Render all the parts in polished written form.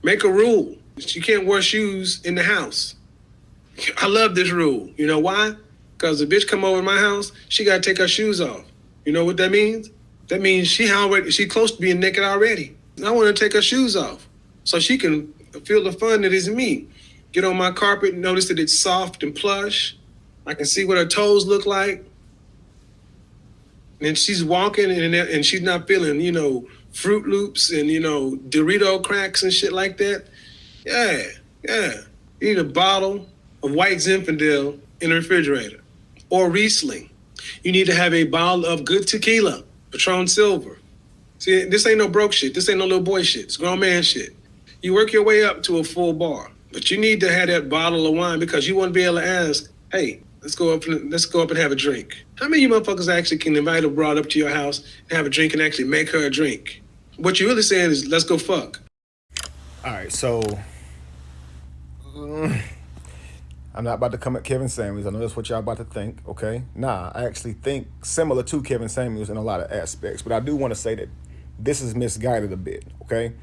Make a rule. She can't wear shoes in the house. I love this rule. You know why? Because the bitch come over to my house, she got to take her shoes off. You know what that means? That means she close to being naked already. I want her to take her shoes off so she can feel the fun that is me. Get on my carpet and notice that it's soft and plush. I can see what her toes look like. And she's walking and she's not feeling, Fruit Loops and, Dorito cracks and shit like that. Yeah. You need a bottle of white Zinfandel in the refrigerator or Riesling. You need to have a bottle of good tequila, Patron Silver. See, this ain't no broke shit. This ain't no little boy shit. It's grown man shit. You work your way up to a full bar, but you need to have that bottle of wine because you want to be able to ask, hey, let's go up and have a drink. How many of you motherfuckers actually can invite a broad up to your house and have a drink and actually make her a drink? What you're really saying is, let's go fuck. All right, so I'm not about to come at Kevin Samuels. I know that's what y'all about to think, okay? Nah, I actually think similar to Kevin Samuels in a lot of aspects, but I do want to say that this is misguided a bit, okay?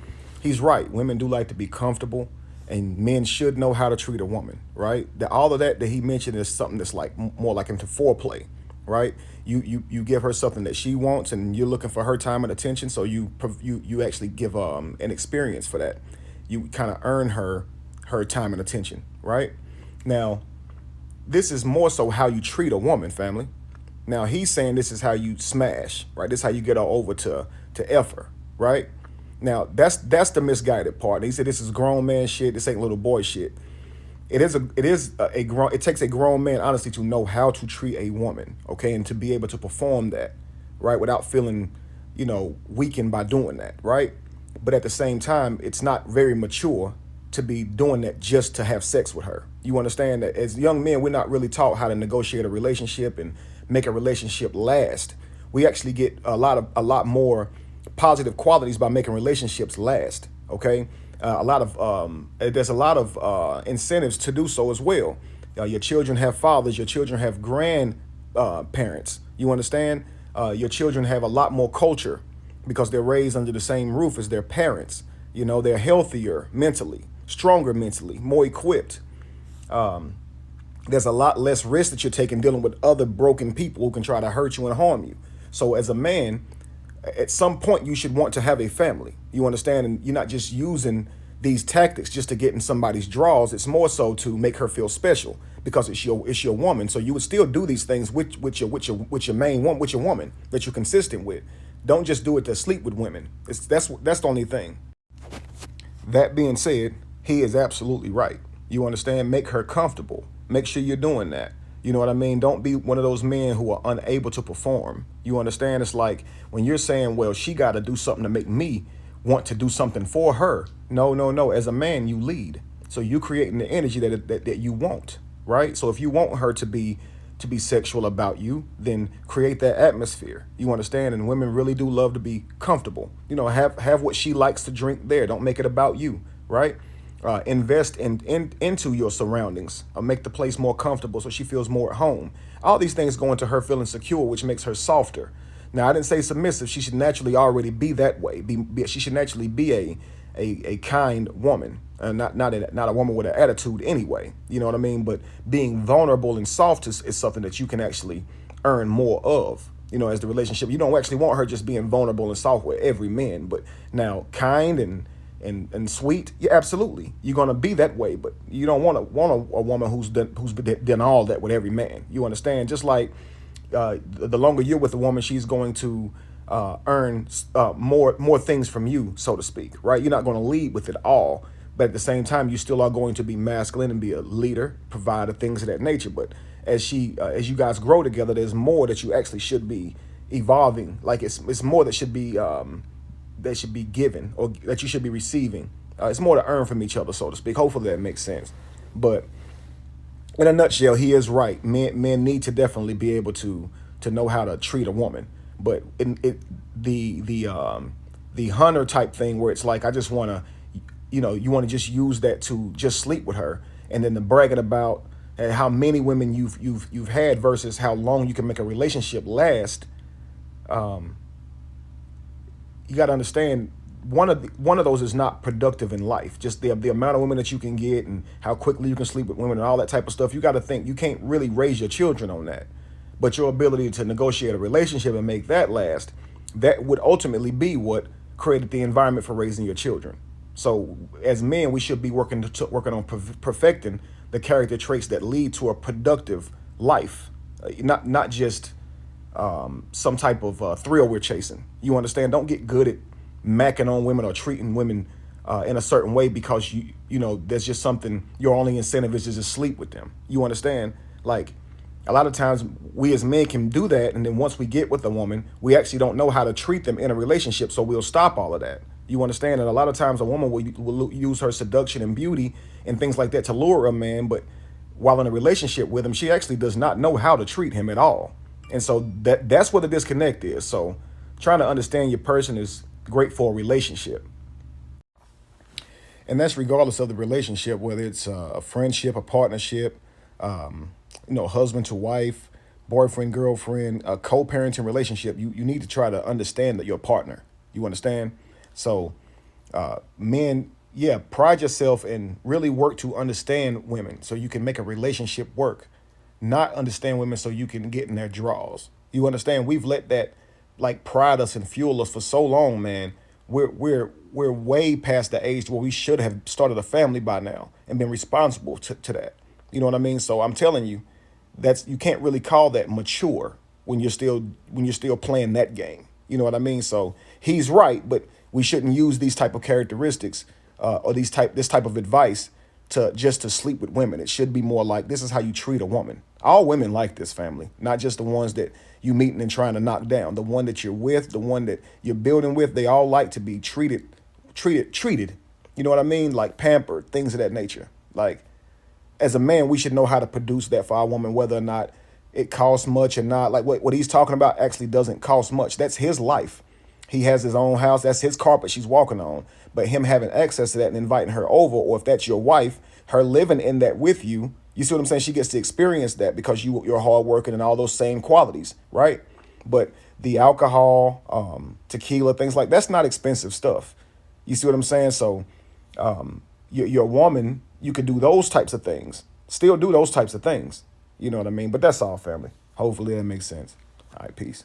He's right. Women do like to be comfortable, and men should know how to treat a woman, right? All of that he mentioned is something that's like more like into foreplay, right? You give her something that she wants, and you're looking for her time and attention, so you actually give an experience for that. You kind of earn her time and attention, right? Now, this is more so how you treat a woman, family. Now, he's saying this is how you smash, right? This is how you get her over to F her, right? Now, that's the misguided part. He said this is grown man shit. This ain't little boy shit. It takes a grown man, honestly, to know how to treat a woman, okay, and to be able to perform that, right, without feeling, weakened by doing that, right? But at the same time, it's not very mature to be doing that just to have sex with her. You understand that as young men, we're not really taught how to negotiate a relationship and make a relationship last. We actually get a lot more positive qualities by making relationships last. Okay, there's a lot of incentives to do so as well. Your children have fathers. Your children have grand parents. You understand? Your children have a lot more culture because they're raised under the same roof as their parents. They're healthier mentally, stronger mentally, more equipped. There's a lot less risk that you're taking dealing with other broken people who can try to hurt you and harm you. So as a man, at some point you should want to have a family. You understand? And you're not just using these tactics just to get in somebody's draws. It's more so to make her feel special because it's your woman. So you would still do these things with your main one, with your woman that you're consistent with. Don't just do it to sleep with women. That's the only thing. That being said, he is absolutely right. You understand? Make her comfortable. Make sure you're doing that. You know what I mean? Don't be one of those men who are unable to perform. You understand? It's like when you're saying, well, she got to do something to make me want to do something for her. No. As a man, you lead. So you creating the energy that you want, right? So if you want her to be sexual about you, then create that atmosphere. You understand? And women really do love to be comfortable. Have what she likes to drink there. Don't make it about you, right? Invest into your surroundings. Make the place more comfortable so she feels more at home. All these things go into her feeling secure, which makes her softer. Now, I didn't say submissive. She should naturally already be that way. She should naturally be a kind woman, not a woman with an attitude anyway. You know what I mean? But being vulnerable and soft is something that you can actually earn more of. As the relationship, you don't actually want her just being vulnerable and soft with every man, but now kind and sweet, yeah, absolutely. You're gonna be that way, but you don't want a woman who's done all that with every man. You understand? Just like the longer you're with a woman, she's going to earn more things from you, so to speak, right? You're not going to lead with it all, but at the same time, you still are going to be masculine and be a leader, provider, things of that nature. But as you guys grow together, there's more that you actually should be evolving. Like it's more that should be given or that you should be receiving. It's more to earn from each other, so to speak. Hopefully that makes sense. But in a nutshell, he is right. Men need to definitely be able to know how to treat a woman. But the hunter type thing where it's like I just want to, you want to just use that to just sleep with her, and then the bragging about how many women you've had versus how long you can make a relationship last. You got to understand one of those is not productive in life. Just the amount of women that you can get and how quickly you can sleep with women and all that type of stuff. You got to think you can't really raise your children on that, but your ability to negotiate a relationship and make that last, that would ultimately be what created the environment for raising your children. So as men, we should be working on perfecting the character traits that lead to a productive life, not just some type of thrill we're chasing. You understand? Don't get good at macking on women or treating women in a certain way because you know there's just something, your only incentive is to just sleep with them. You understand? Like a lot of times we as men can do that, and then once we get with a woman, we actually don't know how to treat them in a relationship, so we'll stop all of that. You understand? And a lot of times a woman will use her seduction and beauty and things like that to lure a man, but while in a relationship with him, she actually does not know how to treat him at all. And so that's what the disconnect is. So trying to understand your person is great for a relationship. And that's regardless of the relationship, whether it's a friendship, a partnership, husband to wife, boyfriend, girlfriend, a co-parenting relationship. You need to try to understand that your partner. You understand? So, men, yeah, pride yourself and really work to understand women so you can make a relationship work. Not understand women so you can get in their draws. You understand? We've let that like pride us and fuel us for so long, man. We're way past the age where we should have started a family by now and been responsible to that. You know what I mean? So I'm telling you, that's, you can't really call that mature when you're still playing that game. You know what I mean? So he's right, but we shouldn't use these type of characteristics or this type of advice to sleep with women. It should be more like, this is how you treat a woman. All women like this, family, not just the ones that you meeting and trying to knock down. The one that you're with, the one that you're building with, they all like to be treated. You know what I mean? Like pampered, things of that nature. Like as a man, we should know how to produce that for our woman, whether or not it costs much or not. Like what he's talking about actually doesn't cost much. That's his life. He has his own house. That's his carpet she's walking on. But him having access to that and inviting her over, or if that's your wife, her living in that with you, you see what I'm saying? She gets to experience that because you're hardworking and all those same qualities, right? But the alcohol, tequila, things like that's not expensive stuff. You see what I'm saying? So your woman, you could do those types of things. Still do those types of things. You know what I mean? But that's all, family. Hopefully that makes sense. All right, peace.